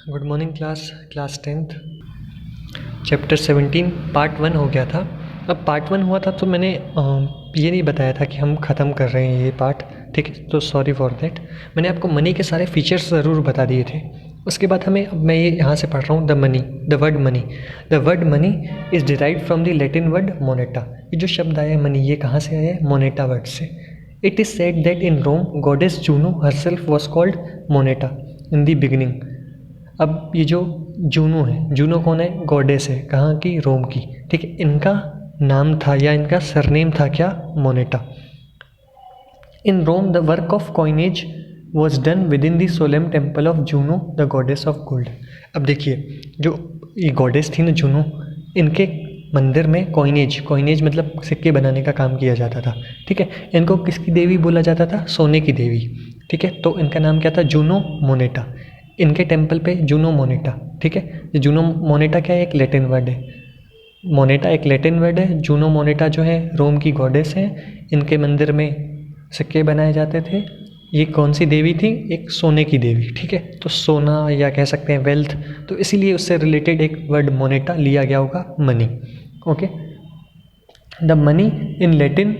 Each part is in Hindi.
Good morning class 10th chapter 17 part 1 हो गया था। अब पार्ट 1 हुआ था तो मैंने ये नहीं बताया था कि हम ख़त्म कर रहे हैं ये पार्ट, ठीक है। तो सॉरी फॉर देट। मैंने आपको मनी के सारे फीचर्स ज़रूर बता दिए थे। उसके बाद अब मैं ये यहाँ से पढ़ रहा हूँ the word money is derived from the Latin word Moneta. ये जो शब्द आया है मनी, ये कहाँ से आया है? मोनेटा वर्ड से। It is said that in Rome goddess Juno herself was called Moneta in the beginning. अब ये जो जूनो है, जूनो कौन है? गॉडेस है। कहाँ की? रोम की, ठीक है। इनका नाम था या इनका सरनेम था क्या? Moneta. In Rome the work of coinage was done with in the solemn temple of Juno the goddess of gold. अब देखिए, जो ये गॉडेस थी ना जूनो, इनके मंदिर में कॉइनेज मतलब सिक्के बनाने का काम किया जाता था, ठीक है। इनको किसकी देवी बोला जाता था? सोने की देवी, ठीक है। तो इनका नाम क्या था? Juno Moneta. इनके टेम्पल पे जूनो मोनेटा, ठीक है। जूनो मोनेटा क्या है? एक लैटिन वर्ड है। मोनेटा एक लैटिन वर्ड है। जूनो मोनेटा जो है रोम की गॉडेस है। इनके मंदिर में सिक्के बनाए जाते थे। ये कौन सी देवी थी? एक सोने की देवी, ठीक है। तो सोना या कह सकते हैं वेल्थ, तो इसीलिए उससे रिलेटेड एक वर्ड मोनेटा लिया गया होगा, money, okay. The money in Latin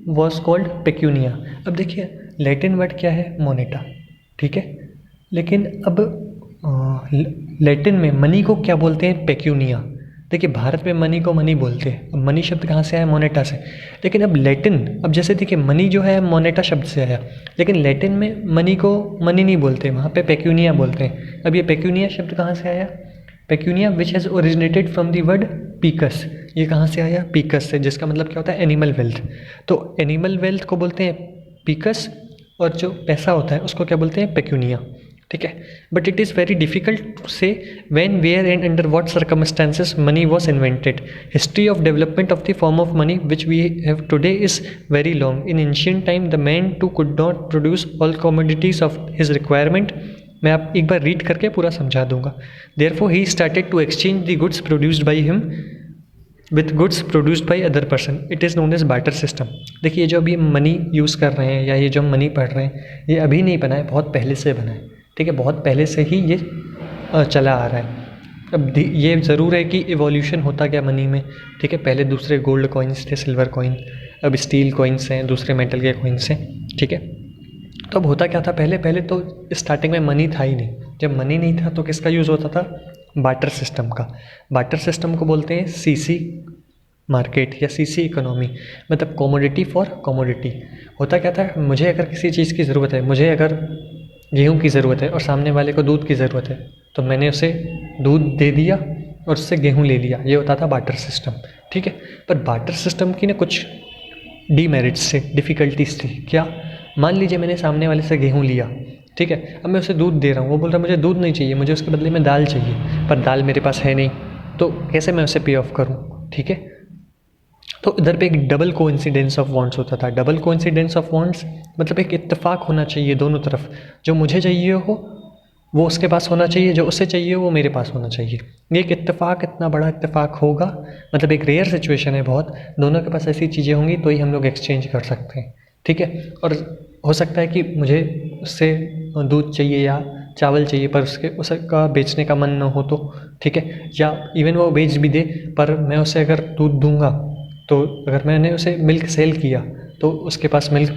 was called pecunia. अब देखिए, लैटिन वर्ड क्या है? मोनेटा, ठीक है। लेकिन अब लैटिन में मनी को क्या बोलते हैं? पेक्यूनिया। देखिए, भारत में मनी को मनी बोलते हैं। अब मनी शब्द कहाँ से आया? मोनेटा से। लेकिन अब लैटिन, अब जैसे देखिए मनी जो है मोनेटा शब्द से आया, लेकिन लैटिन में मनी को मनी नहीं बोलते, वहाँ पे पेक्यूनिया बोलते हैं। अब ये पेक्यूनिया शब्द कहाँ से आया? Pecunia which has originated from the word pecus. ये कहाँ से आया? पीकस से, जिसका मतलब क्या होता है? Animal wealth. तो एनिमल वेल्थ को बोलते हैं पीकस, और जो पैसा होता है उसको क्या बोलते हैं? पेक्यूनिया, ठीक है। But it is very difficult to say when, where and under what circumstances money was invented. History of development of the form of money which we have today is very long. In ancient time the man too could not produce all commodities of his requirement. मैं आप एक बार रीड करके पूरा समझा दूंगा। Therefore he started to exchange the goods produced by him with goods produced by other person. It is known as barter system. देखिए, जो अभी मनी यूज़ कर रहे हैं या ये जो मनी पढ़ रहे हैं, ये अभी नहीं बना है, बहुत पहले से बना है, ठीक है। बहुत पहले से ही ये चला आ रहा है। अब ये ज़रूर है कि इवोल्यूशन होता गया मनी में, ठीक है। पहले दूसरे गोल्ड कॉइन्स थे, सिल्वर कॉइन, अब स्टील कॉइन्स हैं, दूसरे मेटल के कॉइन्स हैं, ठीक है। तो अब होता क्या था? पहले तो स्टार्टिंग में मनी था ही नहीं। जब मनी नहीं था तो किसका यूज़ होता था? बार्टर सिस्टम का। बार्टर सिस्टम को बोलते हैं सीसी मार्केट या सीसी इकोनॉमी, मतलब कॉमोडिटी फॉर कॉमोडिटी। होता क्या था? मुझे अगर किसी चीज़ की ज़रूरत है, मुझे अगर गेहूं की ज़रूरत है और सामने वाले को दूध की ज़रूरत है, तो मैंने उसे दूध दे दिया और उससे गेहूं ले लिया। ये होता था बार्टर सिस्टम, ठीक है। पर बार्टर सिस्टम की ना कुछ डीमेरिट्स थे, डिफ़िकल्टीज थी। क्या? मान लीजिए मैंने सामने वाले से गेहूं लिया, ठीक है। अब मैं उसे दूध दे रहा हूँ, वो बोल रहा है मुझे दूध नहीं चाहिए, मुझे उसके बदले में दाल चाहिए, पर दाल मेरे पास है नहीं, तो कैसे मैं उसे पे ऑफ करूँ, ठीक है। तो इधर पे एक डबल कोइंसिडेंस ऑफ वांट्स होता था। डबल कोइंसिडेंस ऑफ वांट्स मतलब एक इत्तेफाक होना चाहिए दोनों तरफ। जो मुझे चाहिए हो वो उसके पास होना चाहिए, जो उसे चाहिए हो वो मेरे पास होना चाहिए। ये एक इत्तेफाक इतना बड़ा इत्तेफाक होगा, मतलब एक रेयर सिचुएशन है बहुत। दोनों के पास ऐसी चीज़ें होंगी तो ही हम लोग एक्सचेंज कर सकते हैं, ठीक है। और हो सकता है कि मुझे उससे दूध चाहिए या चावल चाहिए, पर उसका बेचने का मन न हो तो, ठीक है। या इवन वो बेच भी दे, पर मैं उसे अगर दूध दूंगा तो अगर मैंने उसे मिल्क सेल किया तो उसके पास मिल्क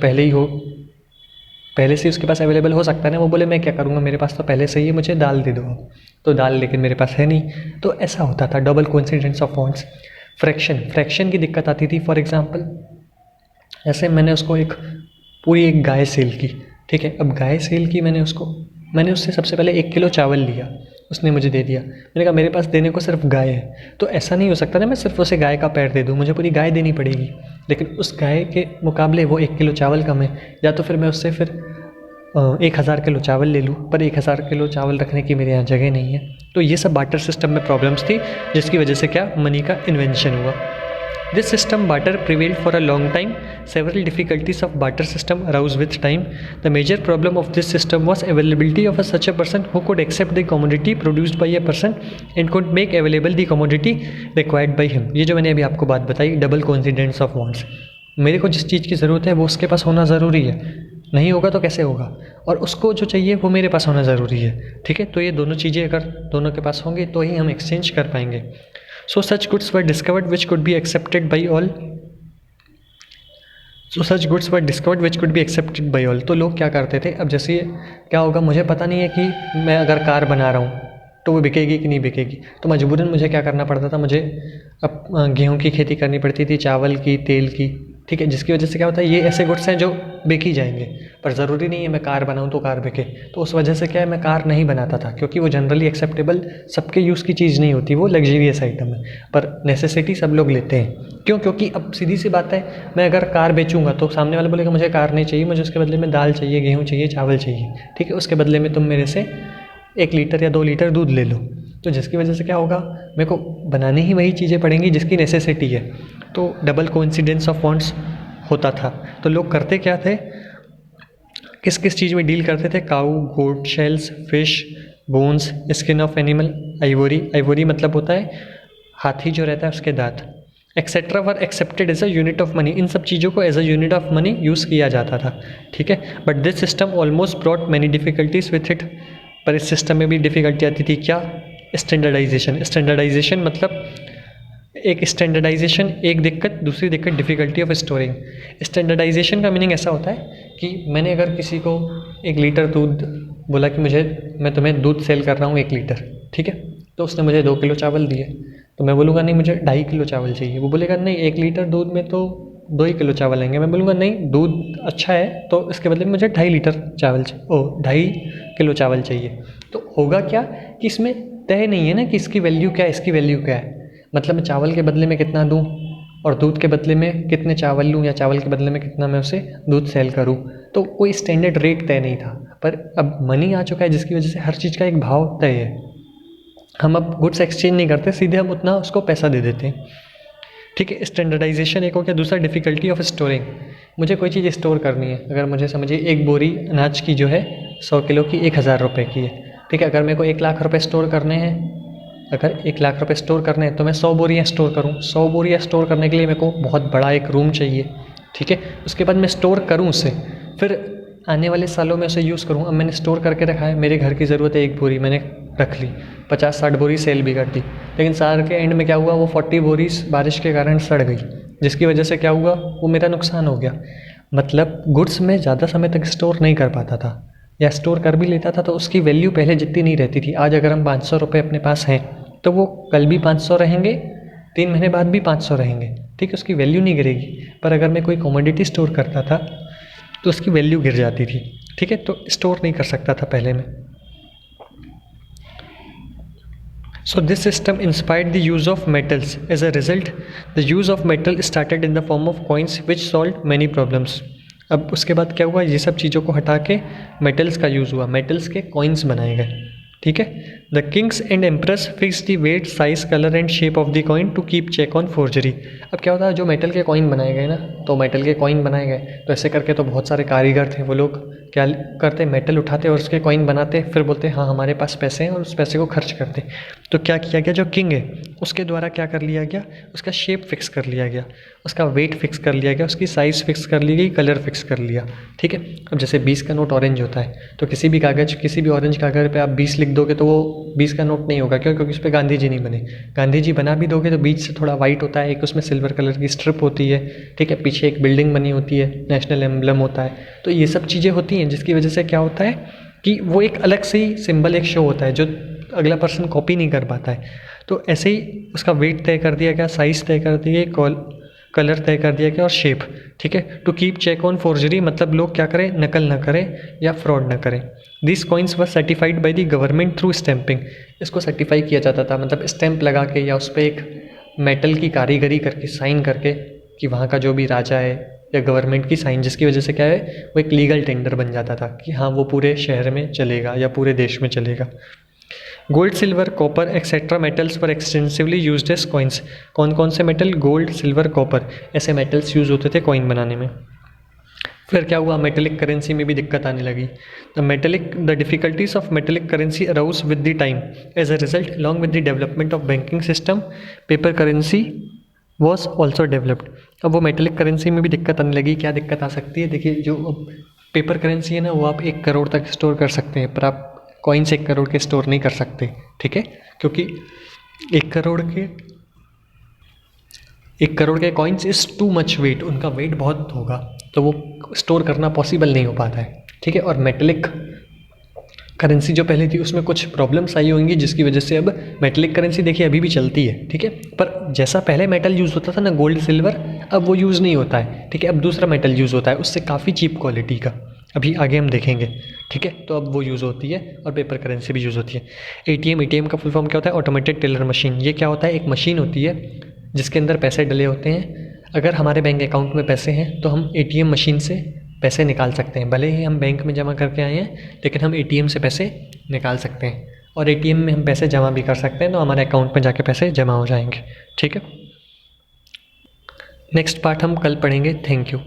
पहले से उसके पास अवेलेबल हो सकता है ना। वो बोले मैं क्या करूँगा, मेरे पास तो पहले से ही है, मुझे दाल दे दो, तो दाल लेकिन मेरे पास है नहीं। तो ऐसा होता था double coincidence of wants. Fraction की दिक्कत आती थी। फॉर एग्जांपल, ऐसे मैंने उसको पूरी एक गाय सेल की, ठीक है। अब गाय सेल की मैंने उससे सबसे पहले 1 किलो चावल लिया, उसने मुझे दे दिया। मैंने कहा मेरे पास देने को सिर्फ गाय है, तो ऐसा नहीं हो सकता ना मैं सिर्फ उसे गाय का पैर दे दूँ, मुझे पूरी गाय देनी पड़ेगी। लेकिन उस गाय के मुकाबले वो 1 किलो चावल कम है, या तो फिर मैं उससे 1000 किलो चावल ले लूँ, पर 1000 किलो चावल रखने की मेरे यहाँ जगह नहीं है। तो ये सब बार्टर सिस्टम में प्रॉब्लम्स थी, जिसकी वजह से क्या, मनी का इन्वेंशन हुआ। This system barter prevailed for a long time. Several difficulties of barter system arose with time. The major problem of this system was availability of such a person who could accept the commodity produced by a person and could make available the commodity required by him. ये जो मैंने अभी आपको बात बताई, डबल कोइंसिडेंस ऑफ वांट्स। मेरे को जिस चीज़ की ज़रूरत है वो उसके पास होना ज़रूरी है, नहीं होगा तो कैसे होगा, और उसको जो चाहिए वो मेरे पास होना ज़रूरी है, ठीक है। तो ये दोनों चीज़ें अगर दोनों के पास होंगी तो ही हम एक्सचेंज कर पाएंगे। So such goods were discovered which could be accepted by all. So such goods were discovered which could be accepted by all. तो लोग क्या करते थे, अब जैसे क्या होगा, मुझे पता नहीं है कि मैं अगर कार बना रहा हूँ तो वो बिकेगी कि नहीं बिकेगी, तो मजबूरन मुझे क्या करना पड़ता था, मुझे अब गेहूँ की खेती करनी पड़ती थी, चावल की, तेल की, ठीक है। जिसकी वजह से क्या होता है, ये ऐसे गुड्स हैं जो बेच ही जाएंगे, पर ज़रूरी नहीं है मैं कार बनाऊँ तो कार बिके। तो उस वजह से क्या है, मैं कार नहीं बनाता था, क्योंकि वो जनरली एक्सेप्टेबल सबके यूज़ की चीज़ नहीं होती, वो लग्जरियस आइटम है, पर नेसेसिटी सब लोग लेते हैं। क्यों? क्योंकि अब सीधी सी बात है, मैं अगर कार बेचूंगा तो सामने वाला बोलेगा मुझे कार नहीं चाहिए, मुझे उसके बदले में दाल चाहिए, गेहूँ चाहिए, चावल चाहिए, ठीक है। उसके बदले में तुम मेरे से 1 लीटर या 2 लीटर दूध ले लो। तो जिसकी वजह से क्या होगा, मेरे को बनाने ही वही चीज़ें पड़ेंगी जिसकी नेसेसिटी है। तो डबल कोइंसिडेंस ऑफ वांट्स होता था। तो लोग करते क्या थे, किस किस चीज़ में डील करते थे, cow, goat, shells, fish, bones, skin of animal, ivory, ivory मतलब होता है हाथी जो रहता है उसके दांत, etcetera were accepted as a unit of money. इन सब चीज़ों को as a unit of money use किया जाता था, ठीक है। But this system almost brought many difficulties with it. पर इस सिस्टम में भी डिफ़िकल्टी आती थी, क्या? स्टैंडर्डाइजेशन। स्टैंडर्डाइजेशन मतलब एक स्टैंडर्डाइजेशन एक दिक्कत, दूसरी दिक्कत डिफ़िकल्टी ऑफ स्टोरिंग। स्टैंडर्डाइजेशन का मीनिंग ऐसा होता है कि मैंने अगर किसी को 1 लीटर दूध बोला कि मैं तुम्हें दूध सेल कर रहा हूँ 1 लीटर, ठीक है। तो उसने मुझे 2 किलो चावल दिए, तो मैं बोलूँगा नहीं मुझे 2.5 किलो चावल चाहिए। वो बोलेगा नहीं 1 लीटर दूध में तो 2 ही किलो चावल लेंगे। मैं बोलूँगा नहीं दूध अच्छा है तो इसके बदले में मुझे 2.5 लीटर चावल 2.5 किलो चावल चाहिए। तो होगा क्या कि इसमें तय नहीं है ना कि इसकी वैल्यू क्या है, इसकी वैल्यू क्या है। मतलब मैं चावल के बदले में कितना दूँ और दूध के बदले में कितने चावल लूँ, या चावल के बदले में कितना मैं उसे दूध सेल करूँ। तो कोई स्टैंडर्ड रेट तय नहीं था। पर अब मनी आ चुका है जिसकी वजह से हर चीज़ का एक भाव तय है। हम अब गुड्स एक्सचेंज नहीं करते, सीधे हम उतना उसको पैसा दे देते हैं, ठीक है। स्टैंडर्डाइजेशन एक हो गया। दूसरा डिफ़िकल्टी ऑफ स्टोरिंग। मुझे कोई चीज़ स्टोर करनी है, अगर मुझे समझिए 1 बोरी अनाज की जो है 100 किलो की 1000 रुपये की है, ठीक है। अगर मेरे को 1 लाख रुपये स्टोर करने हैं, अगर 1 लाख रुपये स्टोर करने हैं तो मैं 100 बोरियाँ स्टोर करूँ। 100 बोरियाँ स्टोर करने के लिए मेरे को बहुत बड़ा एक रूम चाहिए, ठीक है। उसके बाद मैं स्टोर करूँ उसे, फिर आने वाले सालों में उसे यूज़ करूँ। अब मैंने स्टोर करके रखा है, मेरे घर की ज़रूरत है 1 बोरी, मैंने रख ली, 50-60 बोरी सेल भी कर दी। लेकिन साल के एंड में क्या हुआ, वो 40 बोरी बारिश के कारण सड़ गई, जिसकी वजह से क्या हुआ, वो मेरा नुकसान हो गया। मतलब गुड्स में ज़्यादा समय तक स्टोर नहीं कर पाता था, या स्टोर कर भी लेता था तो उसकी वैल्यू पहले जितनी नहीं रहती थी। आज अगर हम 500 रुपये अपने पास हैं तो वो कल भी 500 रहेंगे, 3 महीने बाद भी 500 रहेंगे, ठीक है। उसकी वैल्यू नहीं गिरेगी। पर अगर मैं कोई कमोडिटी स्टोर करता था तो उसकी वैल्यू गिर जाती थी, ठीक है। तो स्टोर नहीं कर सकता था पहले में। So this system inspired the use of metals. As a result, the use of metal started in the form of coins which solved many problems. अब उसके बाद क्या हुआ, ये सब चीज़ों को हटा के मेटल्स का यूज़ हुआ, मेटल्स के कॉइन्स बनाए गए, ठीक है। The kings and empress fix the weight, size, colour and shape of the coin to keep check on forgery. अब क्या होता है, जो मेटल के कॉइन बनाए गए ना, तो मेटल के कॉइन बनाए गए तो ऐसे करके तो बहुत सारे कारीगर थे, वो लोग क्या करते, मेटल उठाते और उसके कॉइन बनाते, फिर बोलते हाँ हमारे पास पैसे हैं, और उस पैसे को खर्च करते। तो क्या किया गया, जो किंग है उसके द्वारा क्या कर लिया गया, उसका शेप फिक्स कर लिया गया, उसका वेट फिक्स कर लिया गया, उसकी साइज़ फिक्स कर ली गई, कलर फिक्स कर लिया, ठीक है। अब जैसे 20 का नोट ऑरेंज होता है, तो किसी भी कागज़, किसी भी ऑरेंज कागज़ पे आप 20 लिख दोगे तो वो 20 का नोट नहीं होगा। क्यों? क्योंकि उस पर गांधी जी नहीं बने। गांधी जी बना भी दोगे तो बीच से थोड़ा वाइट होता है, एक उसमें सिल्वर कलर की स्ट्रिप होती है, ठीक है, पीछे एक बिल्डिंग बनी होती है, नेशनल एम्बलम होता है। तो ये सब चीज़ें होती हैं जिसकी वजह से क्या होता है कि वो एक अलग से ही सिंबल, एक शो होता है जो अगला पर्सन कॉपी नहीं कर पाता है। तो ऐसे ही उसका वेट तय कर दिया गया, साइज़ तय कर दिए, कलर तय कर दिया गया और शेप, ठीक है। To keep check on forgery, मतलब लोग क्या करें, नकल ना करें या फ्रॉड ना करें। This coins were certified by the government through stamping. इसको सर्टिफाई किया जाता था, मतलब स्टैंप लगा के या उस पर एक मेटल की कारीगरी करके, साइन करके, कि वहाँ का जो भी राजा है या गवर्नमेंट की साइन, जिसकी वजह से क्या है, वो एक लीगल टेंडर बन जाता था कि हाँ वो पूरे शहर में चलेगा या पूरे देश में चलेगा। Gold, silver, copper etcetera metals पर एक्सटेंसिवली यूज्ड एज कॉइन्स। कौन कौन से मेटल, गोल्ड, सिल्वर, कॉपर, ऐसे मेटल्स यूज़ होते थे कॉइन बनाने में। फिर क्या हुआ, मेटेलिक करेंसी में भी दिक्कत आने लगी। The difficulties of metallic currency arouse with the time. As a result, along with the development of banking system, paper currency was also developed. अब वो मेटेलिक करेंसी में भी दिक्कत आने लगी। क्या दिक्कत आ सकती है, देखिए जो पेपर करेंसी है ना, वो आप 1 करोड़ तक स्टोर कर सकते हैं, पर आप कॉइन्स 1 करोड़ के स्टोर नहीं कर सकते, ठीक है, क्योंकि 1 करोड़ के 1 करोड़ के coins is too much weight, उनका वेट बहुत होगा, तो वो स्टोर करना पॉसिबल नहीं हो पाता है, ठीक है। और मेटेलिक करेंसी जो पहले थी उसमें कुछ प्रॉब्लम्स आई होंगी, जिसकी वजह से अब मेटेलिक करेंसी देखिए अभी भी चलती है, ठीक है, पर जैसा पहले मेटल यूज़ होता था ना, गोल्ड सिल्वर, अब वो यूज़ नहीं होता है, ठीक है, अब दूसरा मेटल यूज़ होता है, उससे काफ़ी चीप क्वालिटी का, अभी आगे हम देखेंगे, ठीक है। तो अब वो यूज़ होती है और पेपर करेंसी भी यूज़ होती है। एटीएम का फुल फॉर्म क्या होता है? Automated teller machine. ये क्या होता है? एक मशीन होती है जिसके अंदर पैसे डले होते हैं। अगर हमारे बैंक अकाउंट में पैसे हैं तो हम एटीएम मशीन से पैसे निकाल सकते हैं, भले ही हम बैंक में जमा करके आए हैं, लेकिन हम एटीएम से पैसे निकाल सकते हैं, और एटीएम में हम पैसे जमा भी कर सकते हैं, तो हमारे अकाउंट में जाके पैसे जमा हो जाएंगे, ठीक है। नेक्स्ट पार्ट हम कल पढ़ेंगे। Thank you.